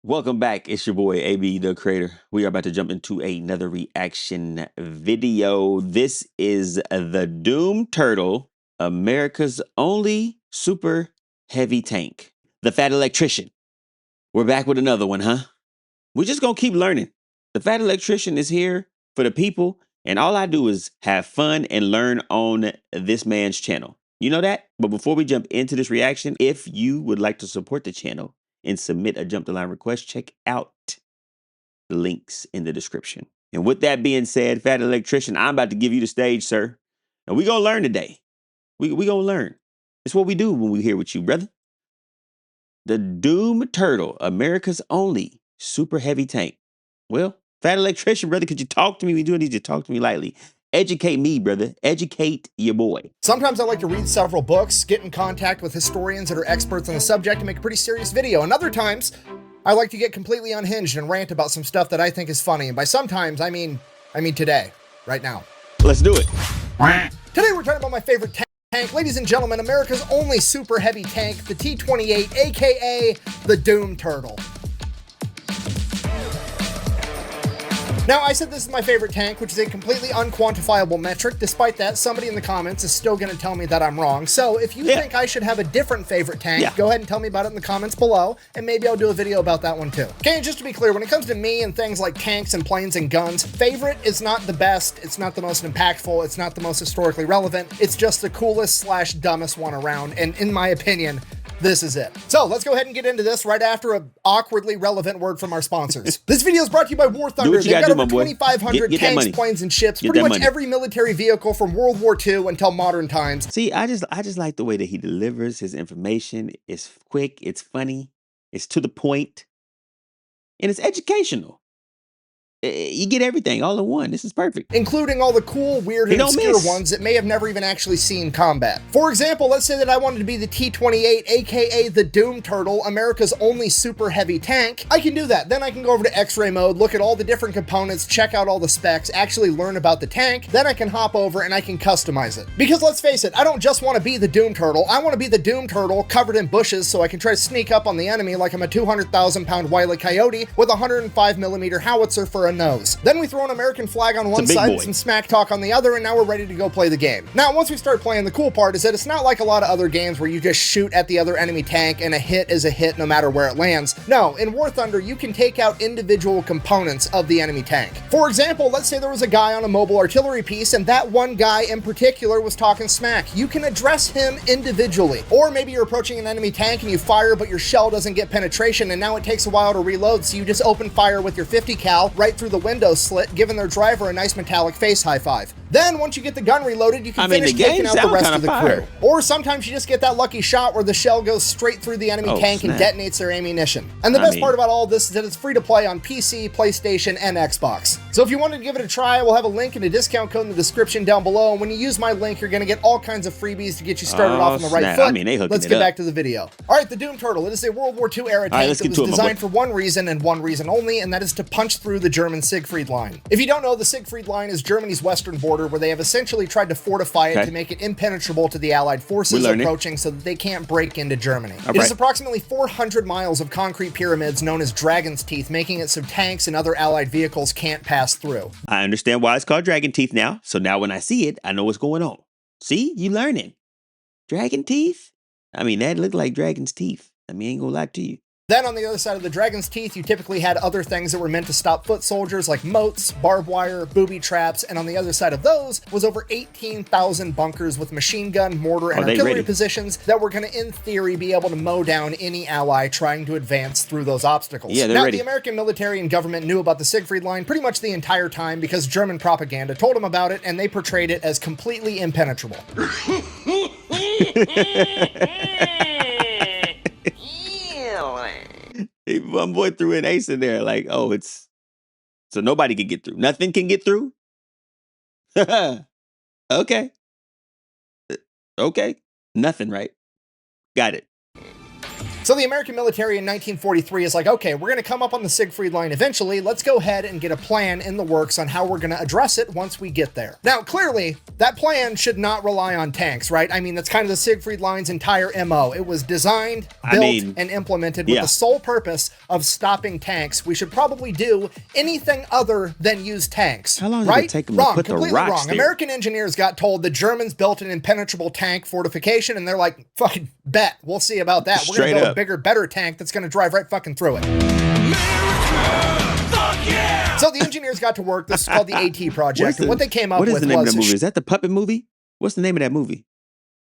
Welcome back. It's your boy AB the Creator. We are about to jump into another reaction video. This is the Doom Turtle, America's only super heavy tank, the Fat Electrician. We're back with another one, huh? We're just gonna keep learning. The Fat Electrician is here for the people, and all I do is have fun and learn on this man's channel. You know that? But before we jump into this reaction, if you would like to support the channel and submit a jump the line request, check out the links in the description. And with that being said, Fat Electrician, I'm about to give you the stage, sir. And we're gonna learn today. We gonna learn. It's what we do when we're here with you, brother. The Doom Turtle, America's only super heavy tank. Well, Fat Electrician, brother, could you talk to me? We do need you to talk to me lightly. Educate me, brother. Educate your boy. Sometimes I like to read several books, get in contact with historians that are experts on the subject, and make a pretty serious video. And other times, I like to get completely unhinged and rant about some stuff that I think is funny. And by sometimes, I mean today, right now. Let's do it. Today we're talking about my favorite tank. Ladies and gentlemen, America's only super heavy tank, the T-28, aka the Doom Turtle. Now, I said this is my favorite tank, which is a completely unquantifiable metric. Despite that, somebody in the comments is still going to tell me that I'm wrong. So if you think I should have a different favorite tank, go ahead and tell me about it in the comments below, and maybe I'll do a video about that one too. Okay, and just to be clear, when it comes to me and things like tanks and planes and guns, favorite is not the best, it's not the most impactful, it's not the most historically relevant, it's just the coolest / dumbest one around, and in my opinion, this is it. So let's go ahead and get into this right after an awkwardly relevant word from our sponsors. This video is brought to you by War Thunder. They've got over 2,500 tanks, planes, and ships, pretty much every military vehicle from World War II until modern times. See, I just like the way that he delivers his information. It's quick, it's funny, it's to the point, and it's educational. You get everything all in one. This is perfect. Including all the cool, weird, and obscure ones that may have never even actually seen combat. For example, let's say that I wanted to be the T-28, aka the Doom Turtle, America's only super heavy tank. I can do that. Then I can go over to X-ray mode, look at all the different components, check out all the specs, actually learn about the tank. Then I can hop over and I can customize it. Because let's face it, I don't just want to be the Doom Turtle. I want to be the Doom Turtle covered in bushes so I can try to sneak up on the enemy like I'm a 200,000-pound Wile E. Coyote with a 105mm howitzer for a nose. Then we throw an American flag on one side and some smack talk on the other, and now we're ready to go play the game. Now, once we start playing, the cool part is that it's not like a lot of other games where you just shoot at the other enemy tank and a hit is a hit no matter where it lands. No, in War Thunder, you can take out individual components of the enemy tank. For example, let's say there was a guy on a mobile artillery piece, and that one guy in particular was talking smack. You can address him individually. Or maybe you're approaching an enemy tank and you fire, but your shell doesn't get penetration, and now it takes a while to reload, so you just open fire with your 50 cal right through the window slit, giving their driver a nice metallic face high five. Then, once you get the gun reloaded, you can finish taking out the rest of the crew. Or sometimes you just get that lucky shot where the shell goes straight through the enemy tank and detonates their ammunition. And the best part about all of this is that it's free to play on PC, PlayStation, and Xbox. So if you wanted to give it a try, we'll have a link and a discount code in the description down below. And when you use my link, you're going to get all kinds of freebies to get you started off on the right foot. Let's get back to the video. All right, the Doom Turtle. It is a World War II era tank that was designed for one reason and one reason only, and that is to punch through the German Siegfried Line. If you don't know, the Siegfried Line is Germany's western border, where they have essentially tried to fortify it to make it impenetrable to the Allied forces approaching so that they can't break into Germany. It is approximately 400 miles of concrete pyramids known as Dragon's Teeth, making it so tanks and other Allied vehicles can't pass through. I understand why it's called Dragon Teeth now, so now when I see it, I know what's going on. See? You learning. Dragon Teeth? I mean, that looked like Dragon's Teeth. I mean, I ain't gonna lie to you. Then on the other side of the Dragon's Teeth, you typically had other things that were meant to stop foot soldiers like moats, barbed wire, booby traps, and on the other side of those was over 18,000 bunkers with machine gun, mortar, and artillery positions that were going to, in theory, be able to mow down any ally trying to advance through those obstacles. Yeah, now, the American military and government knew about the Siegfried Line pretty much the entire time because German propaganda told them about it, and they portrayed it as completely impenetrable. One boy threw an ace in there, like, oh, it's so nobody can get through. Nothing can get through. Okay. Okay. Nothing, right? Got it. So the American military in 1943 is like, okay, we're going to come up on the Siegfried Line eventually. Let's go ahead and get a plan in the works on how we're going to address it once we get there. Now, clearly, that plan should not rely on tanks, right? I mean, that's kind of the Siegfried Line's entire MO. It was designed, built, and implemented with the sole purpose of stopping tanks. We should probably do anything other than use tanks. How long did it take them to put the rocks there? American engineers got told the Germans built an impenetrable tank fortification, and they're like, fucking bet. We'll see about that. We're going to build a bigger, better tank that's going to drive right fucking through it. So the engineers got to work. This is called the AT project. And what they came up with was... What is the name of the movie? Is that the puppet movie? What's the name of that movie?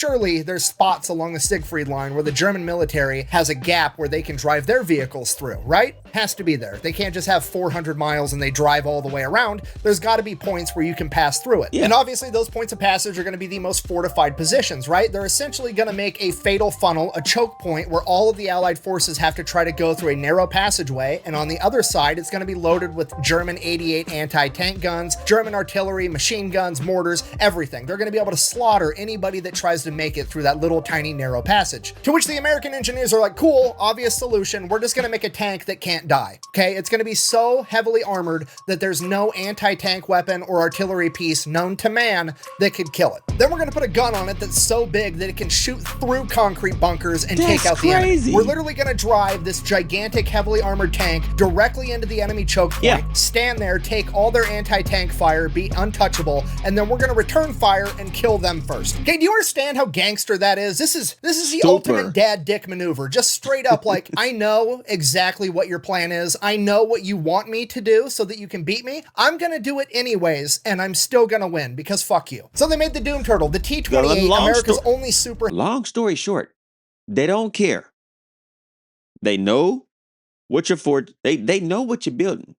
Surely there's spots along the Siegfried Line where the German military has a gap where they can drive their vehicles through, right? Has to be there. They can't just have 400 miles and they drive all the way around. There's got to be points where you can pass through it. Yeah. And obviously those points of passage are going to be the most fortified positions, right? They're essentially going to make a fatal funnel, a choke point where all of the Allied forces have to try to go through a narrow passageway. And on the other side, it's going to be loaded with German 88 anti-tank guns, German artillery, machine guns, mortars, everything. They're going to be able to slaughter anybody that tries to make it through that little tiny narrow passage. To which the American engineers are like, cool, obvious solution. We're just going to make a tank that can't die. Okay, it's going to be so heavily armored that there's no anti-tank weapon or artillery piece known to man that could kill it. Then we're going to put a gun on it that's so big that it can shoot through concrete bunkers and take out the enemy. We're literally going to drive this gigantic, heavily armored tank directly into the enemy choke point, stand there, take all their anti-tank fire, be untouchable, and then we're going to return fire and kill them first. Okay, do you understand how gangster that is? This is the ultimate dad dick maneuver. Just straight up like, I know exactly what your plan is. I know what you want me to do so that you can beat me. I'm going to do it anyways, and I'm still going to win because fuck you. So they made the Doom Turtle, the T-28, America's only super... Long story short, they don't care. They know what you're for. They know what you're building.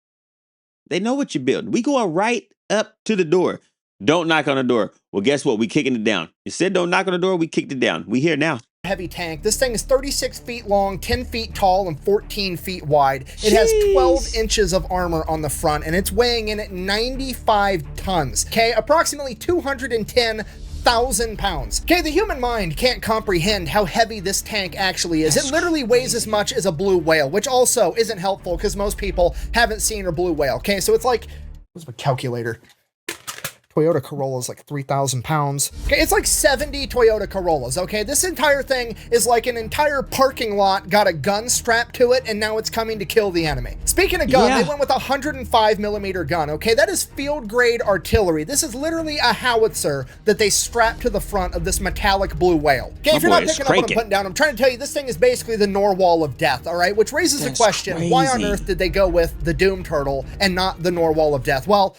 They know what you're building. We go right up to the door. Don't knock on the door. Well, guess what? We kicking it down. You said don't knock on the door. We kicked it down. We here now. Heavy tank. This thing is 36 feet long, 10 feet tall, and 14 feet wide. It has 12 inches of armor on the front, and it's weighing in at 95 tons. Okay, approximately 210,000 pounds. Okay, the human mind can't comprehend how heavy this tank actually is. It literally weighs as much as a blue whale, which also isn't helpful because most people haven't seen a blue whale. Okay, so it's like, what's my calculator? Toyota Corolla is like 3,000 pounds. Okay, it's like 70 Toyota Corollas, okay? This entire thing is like an entire parking lot got a gun strapped to it, and now it's coming to kill the enemy. Speaking of gun, they went with a 105 millimeter gun, okay? That is field-grade artillery. This is literally a howitzer that they strapped to the front of this metallic blue whale. Okay, if you're not picking up what I'm putting down, I'm trying to tell you this thing is basically the Norwal of death, all right? Which raises the question, why on earth did they go with the Doom Turtle and not the Norwal of death? Well,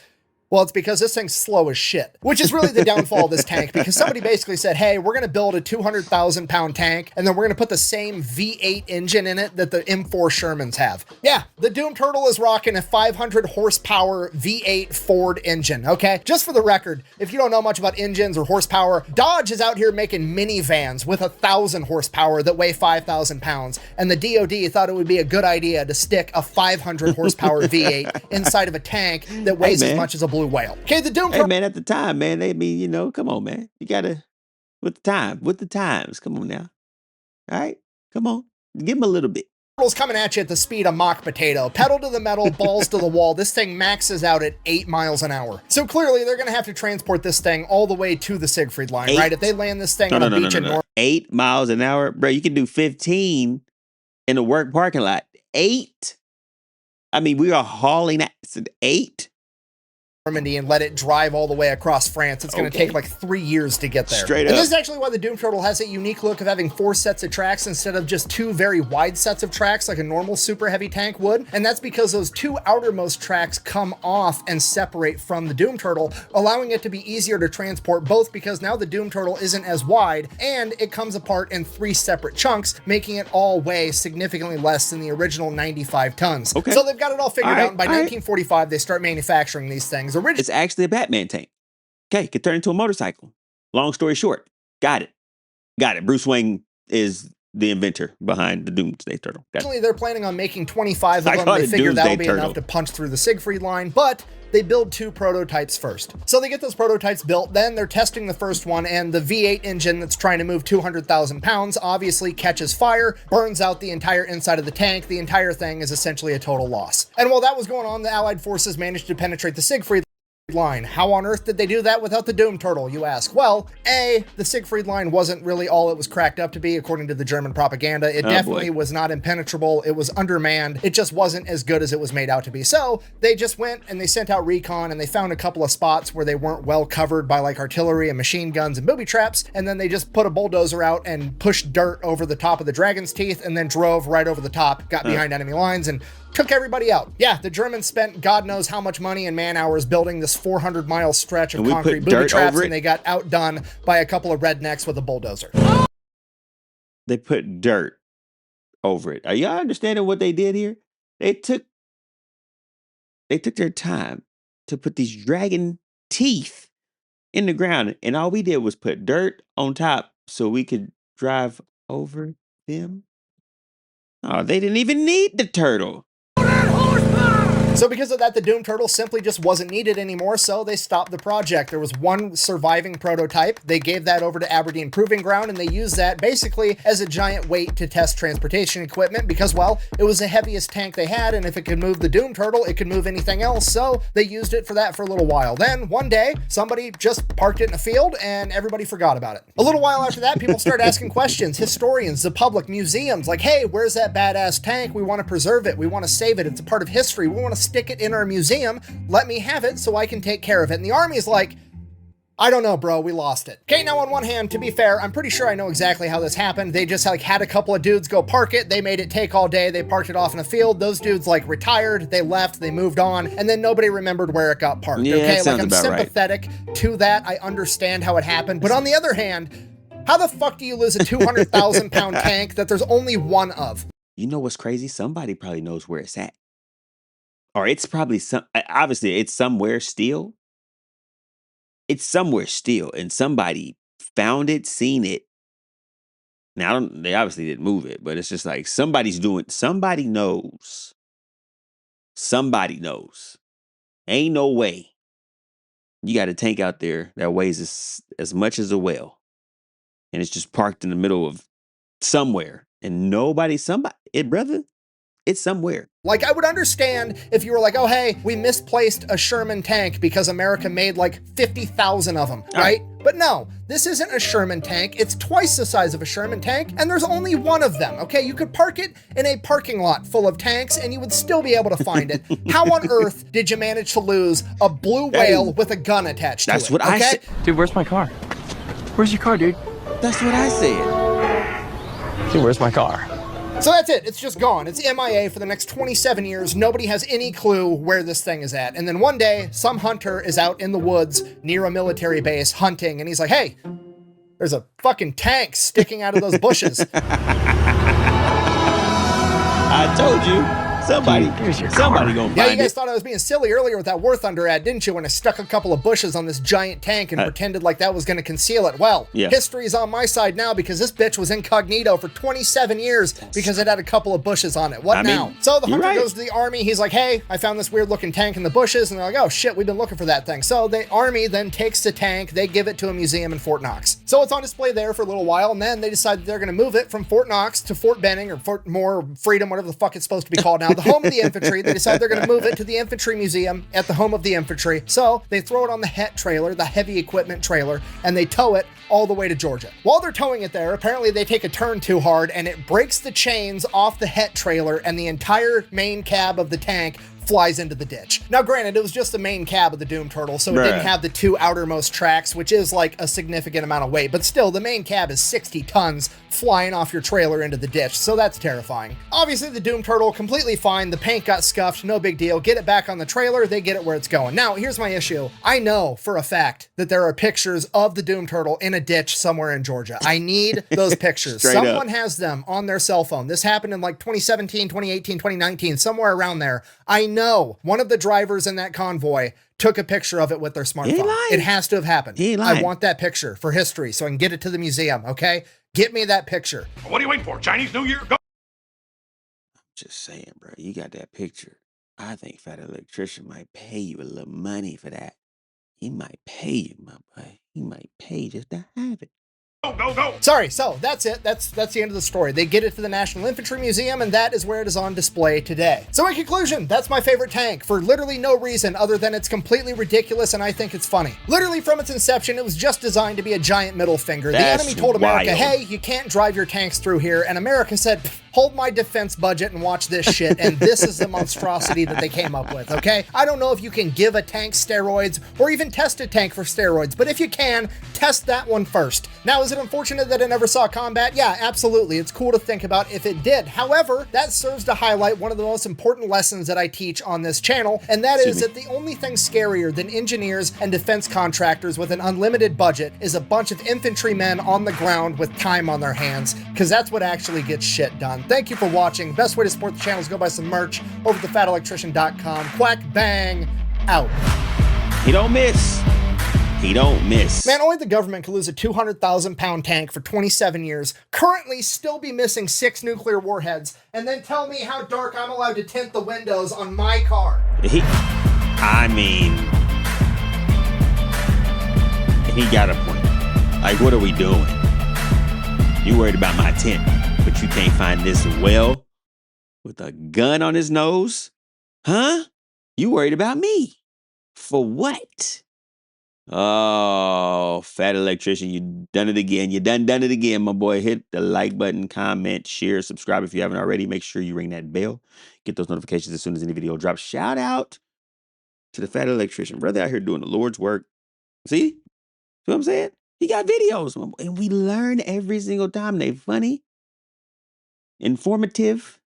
it's because this thing's slow as shit, which is really the downfall of this tank, because somebody basically said, hey, we're going to build a 200,000 pound tank, and then we're going to put the same V8 engine in it that the M4 Shermans have. Yeah, the Doom Turtle is rocking a 500 horsepower V8 Ford engine, okay? Just for the record, if you don't know much about engines or horsepower, Dodge is out here making minivans with 1,000 horsepower that weigh 5,000 pounds, and the DOD thought it would be a good idea to stick a 500 horsepower V8 inside of a tank that weighs as much as a blue whale. Okay, the Doom Turtle. Hey, man, at the time, man, they mean, you know, come on, man. You gotta, with the times. Come on now. All right, come on. Give them a little bit. Turtle's coming at you at the speed of mock potato. Pedal to the metal, balls to the wall. This thing maxes out at 8 miles an hour. So clearly, they're going to have to transport this thing all the way to the Siegfried Line, right? If they land this thing on a beach in North... 8 miles an hour? Bro, you can do 15 in a work parking lot. 8? I mean, we are hauling at 8? Normandy and let it drive all the way across France. It's going to take like 3 years to get there. Straight up. And this is actually why the Doom Turtle has a unique look of having 4 sets of tracks instead of just 2 very wide sets of tracks like a normal super heavy tank would. And that's because those 2 outermost tracks come off and separate from the Doom Turtle, allowing it to be easier to transport, both because now the Doom Turtle isn't as wide and it comes apart in 3 separate chunks, making it all weigh significantly less than the original 95 tons. Okay. So they've got it all figured out, and by 1945, they start manufacturing these things. It's actually a Batman tank. Okay, could turn into a motorcycle. Long story short, got it. Bruce Wayne is the inventor behind the Doomsday Turtle. Originally, they're planning on making 25 of them. call They it figured that'll Doomsday be Turtle. enough to punch through the Siegfried line, but they build 2 prototypes first. So they get those prototypes built, then they're testing the first one, and the V8 engine that's trying to move 200,000 pounds obviously catches fire, burns out the entire inside of the tank. The entire thing is essentially a total loss. And while that was going on, the Allied forces managed to penetrate the Siegfried line. How on earth did they do that without the Doom Turtle, you ask? Well, A, the Siegfried line wasn't really all it was cracked up to be, according to the German propaganda. It definitely was not impenetrable. It was undermanned. It just wasn't as good as it was made out to be. So they just went and they sent out recon and they found a couple of spots where they weren't well covered by like artillery and machine guns and booby traps. And then they just put a bulldozer out and pushed dirt over the top of the dragon's teeth and then drove right over the top, got behind enemy lines and took everybody out. Yeah, the Germans spent God knows how much money and man hours building this 400-mile stretch of concrete booby traps, and they got outdone by a couple of rednecks with a bulldozer. They put dirt over it. Are y'all understanding what they did here? They took their time to put these dragon teeth in the ground, and all we did was put dirt on top so we could drive over them. Oh, they didn't even need the turtle. So because of that, the Doom Turtle simply just wasn't needed anymore, so they stopped the project. There was one surviving prototype. They gave that over to Aberdeen Proving Ground, and they used that basically as a giant weight to test transportation equipment because, well, it was the heaviest tank they had, and if it could move the Doom Turtle, it could move anything else, so they used it for that for a little while. Then, one day, somebody just parked it in a field, and everybody forgot about it. A little while after that, people started asking questions. Historians, the public, museums, like, hey, where's that badass tank? We want to preserve it. We want to save it. It's a part of history. We want to stick it in our museum. Let me have it so I can take care of it. And the army's like, I don't know, bro, we lost it. Okay, now on one hand, to be fair, I'm pretty sure I know exactly how this happened. They just like had a couple of dudes go park it. They made it take all day. They parked it off in a field. Those dudes like retired, they left, they moved on, and then nobody remembered where it got parked. Yeah, okay, like I'm about sympathetic to that. I understand how it happened. But on the other hand, how the fuck do you lose a 200,000 pound tank that there's only one of? You know what's crazy? Somebody probably knows where it's at. Or it's probably obviously it's somewhere still. It's somewhere still, and somebody found it, seen it. Now, they obviously didn't move it, but it's just like somebody knows. Somebody knows. Ain't no way. You got a tank out there that weighs as much as a well, and it's just parked in the middle of somewhere, and brother, it's somewhere. Like, I would understand if you were like, oh, hey, we misplaced a Sherman tank because America made like 50,000 of them, right? But no, this isn't a Sherman tank. It's twice the size of a Sherman tank, and there's only one of them, okay? You could park it in a parking lot full of tanks, and you would still be able to find it. How on earth did you manage to lose a blue whale with a gun attached to it? That's what I said. Dude, where's my car? Where's your car, dude? That's what I said. Dude, where's my car? So that's it. It's just gone. It's MIA for the next 27 years. Nobody has any clue where this thing is at. And then one day, some hunter is out in the woods near a military base hunting, and he's like, hey, there's a fucking tank sticking out of those bushes. I told you. Somebody gonna find Yeah, you guys it. thought I was being silly earlier with that War Thunder ad, didn't you? When I stuck a couple of bushes on this giant tank and pretended like that was going to conceal it. Well, history is on my side now because this bitch was incognito for 27 years because it had a couple of bushes on it. What now? So the hunter goes to the army. He's like, hey, I found this weird looking tank in the bushes. And they're like, oh shit, we've been looking for that thing. So the army then takes the tank. They give it to a museum in Fort Knox. So it's on display there for a little while. And then they decide that they're going to move it from Fort Knox to Fort Benning or Fort More Freedom, whatever the fuck it's supposed to be called now. The home of the infantry. They decide they're going to move it to the infantry museum at the home of the infantry. So they throw it on the HET trailer, the heavy equipment trailer, and they tow it all the way to Georgia. While they're towing it there, apparently they take a turn too hard and it breaks the chains off the HET trailer and the entire main cab of the tank flies into the ditch. Now, granted, it was just the main cab of the Doom Turtle, so it didn't have the two outermost tracks, which is like a significant amount of weight, but still, the main cab is 60 tons flying off your trailer into the ditch, so that's terrifying. Obviously, the Doom Turtle, completely fine. The paint got scuffed, no big deal. Get it back on the trailer, they get it where it's going. Now, here's my issue. I know for a fact that there are pictures of the Doom Turtle in a ditch somewhere in Georgia. I need those pictures. Someone has them on their cell phone. This happened in like 2017, 2018, 2019, somewhere around there. I know one of the drivers in that convoy took a picture of it with their smartphone. It has to have happened. I want that picture for history so I can get it to the museum, okay? Get me that picture. What are you waiting for? Chinese New Year? Go. Just saying, bro. You got that picture. I think Fat Electrician might pay you a little money for that. He might pay you, my boy. He might pay just to have it. Go, go, go. Sorry, so that's it. That's the end of the story. They get it to the National Infantry Museum, and that is where it is on display today. So in conclusion, that's my favorite tank for literally no reason other than it's completely ridiculous and I think it's funny. Literally from its inception, it was just designed to be a giant middle finger. That's the enemy told America, wild. hey, you can't drive your tanks through here, and America said, hold my defense budget and watch this shit, and this is the monstrosity that they came up with, okay? I don't know if you can give a tank steroids or even test a tank for steroids, but if you can, test that one first. Now, is it unfortunate that it never saw combat? Yeah, absolutely. It's cool to think about if it did. However, that serves to highlight one of the most important lessons that I teach on this channel, and that is that the only thing scarier than engineers and defense contractors with an unlimited budget is a bunch of infantrymen on the ground with time on their hands, because that's what actually gets shit done. Thank you for watching. Best way to support the channel is go buy some merch over at thefatelectrician.com. Quack, bang, out. He don't miss. He don't miss. Man, only the government could lose a 200,000-pound tank for 27 years, currently still be missing 6 nuclear warheads, and then tell me how dark I'm allowed to tint the windows on my car. He got a point. Like, what are we doing? You worried about my tent, but you can't find this well with a gun on his nose? Huh? You worried about me? For what? Oh, Fat Electrician, you done it again. You done it again, my boy. Hit the like button, comment, share, subscribe if you haven't already. Make sure you ring that bell. Get those notifications as soon as any video drops. Shout out to the Fat Electrician. Brother out here doing the Lord's work. See? See what I'm saying? He got videos, my boy, and we learn every single time. They funny, informative.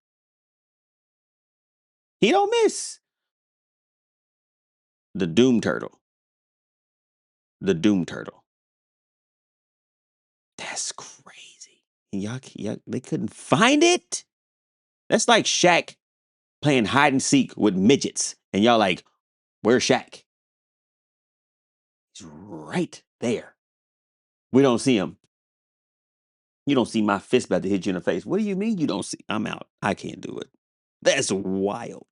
He don't miss. The Doom Turtle. The Doom Turtle. That's crazy. And y'all, they couldn't find it? That's like Shaq playing hide and seek with midgets. And y'all like, where's Shaq? He's right there. We don't see him. You don't see my fist about to hit you in the face. What do you mean you don't see? I'm out. I can't do it. That's wild.